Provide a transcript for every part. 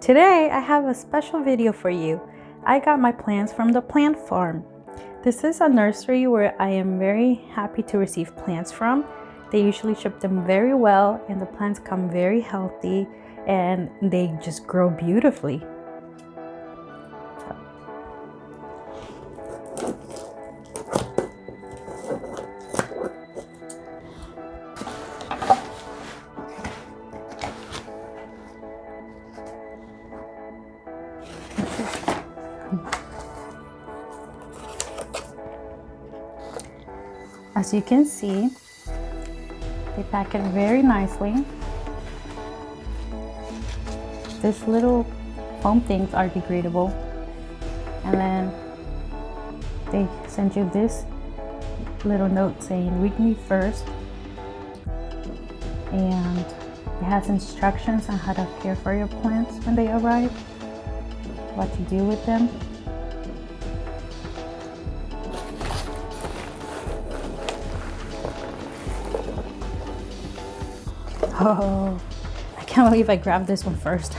Today I have a special video for you. I got my plants from the plant farm. This is a nursery where I am very happy to receive plants from. They usually ship them very well and the plants come very healthy and they just grow beautifully. As you can see, they pack it very nicely. These little foam things are degradable. And then they send you this little note saying, read me first. And it has instructions on how to care for your plants when they arrive, what to do with them. Oh, I can't believe I grabbed this one first.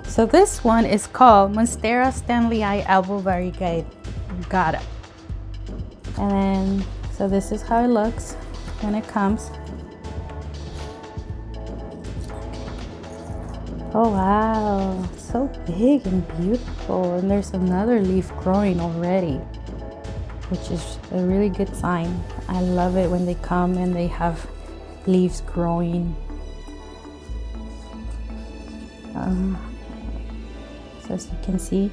So this one is called Monstera stanleyi albo variegata. And then, so this is how it looks when it comes. Oh wow, so big and beautiful. And there's another leaf growing already, which is a really good sign. I love it when they come and they have leaves growing. So as you can see,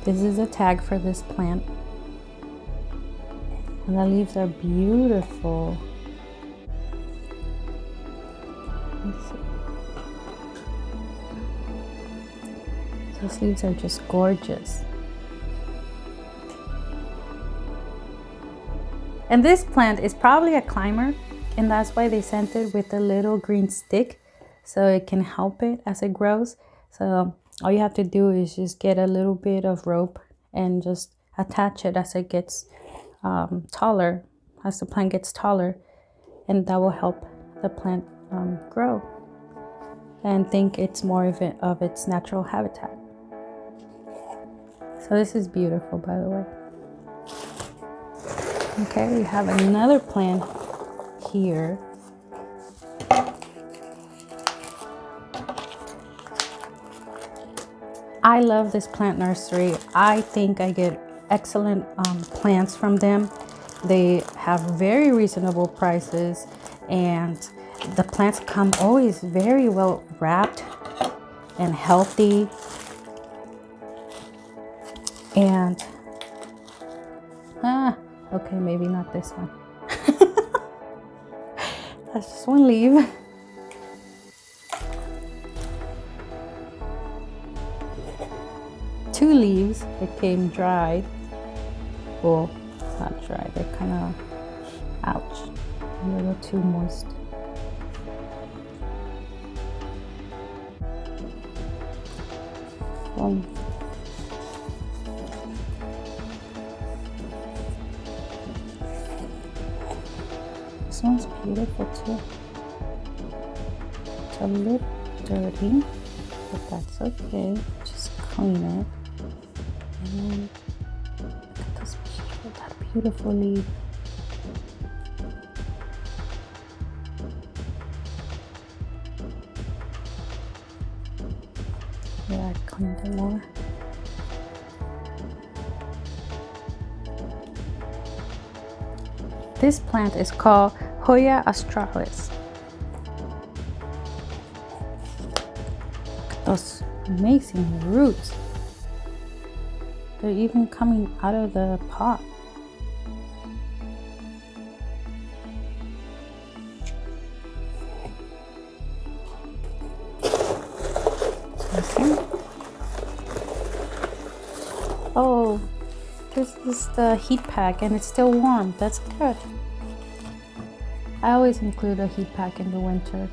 this is a tag for this plant. And the leaves are beautiful. Let's see. Those leaves are just gorgeous. And this plant is probably a climber, and that's why they sent it with a little green stick so it can help it as it grows. So all you have to do is just get a little bit of rope and just attach it as it gets taller, as the plant gets taller, and that will help the plant grow and think it's more of its natural habitat. So this is beautiful, by the way. Okay, we have another plant here. I love this plant nursery. I think I get excellent plants from them. They have very reasonable prices and the plants come always very well wrapped and healthy. And okay, maybe not this one. That's just one leaf. Two leaves that came dried. Well, not dry, they're kind of, ouch, a little too moist. This one's beautiful too. It's a little dirty, but that's okay. Just clean it. And then look at this that beautiful leaf. Yeah, I cleaned it more. This plant is called Hoya australis. Look at those amazing roots. They're even coming out of the pot. Okay. Oh, this is the heat pack and it's still warm. That's good. I always include a heat pack in the winter.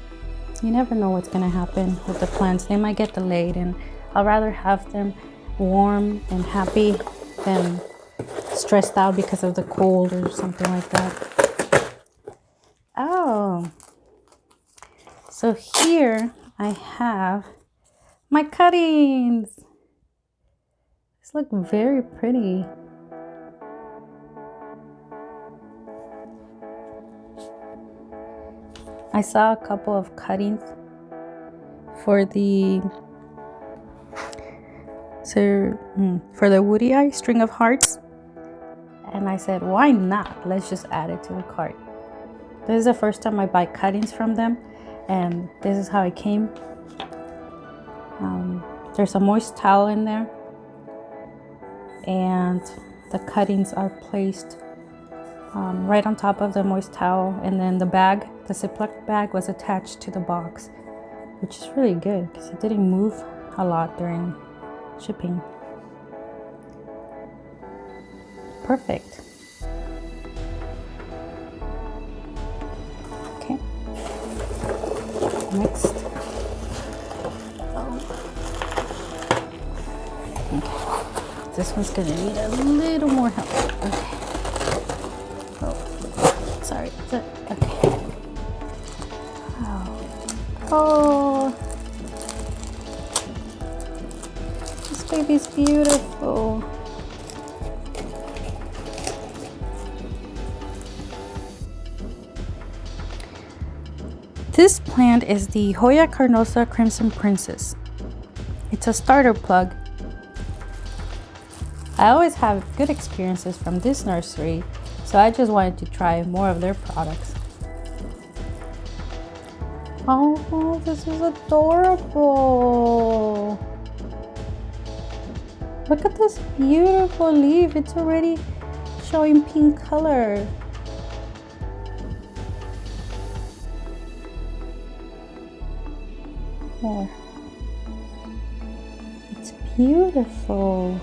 You never know what's going to happen with the plants. They might get delayed and I'd rather have them warm and happy than stressed out because of the cold or something like that. Oh, So here I have my cuttings. These look very pretty. I saw a couple of cuttings for the Woody Eye string of hearts, and I said, why not? Let's just add it to the cart. This is the first time I buy cuttings from them, and this is how it came. There's a moist towel in there, and the cuttings are placed right on top of the moist towel, and then the bag, the Ziploc bag, was attached to the box, which is really good because it didn't move a lot during shipping. Perfect. Okay. Next. Okay. This one's gonna need a little more help. Okay. Oh, sorry. Okay. Oh, this baby's beautiful. This plant is the Hoya carnosa Crimson Princess. It's a starter plug. I always have good experiences from this nursery, so I just wanted to try more of their products. Oh, this is adorable. Look at this beautiful leaf. It's already showing pink color. There. It's beautiful.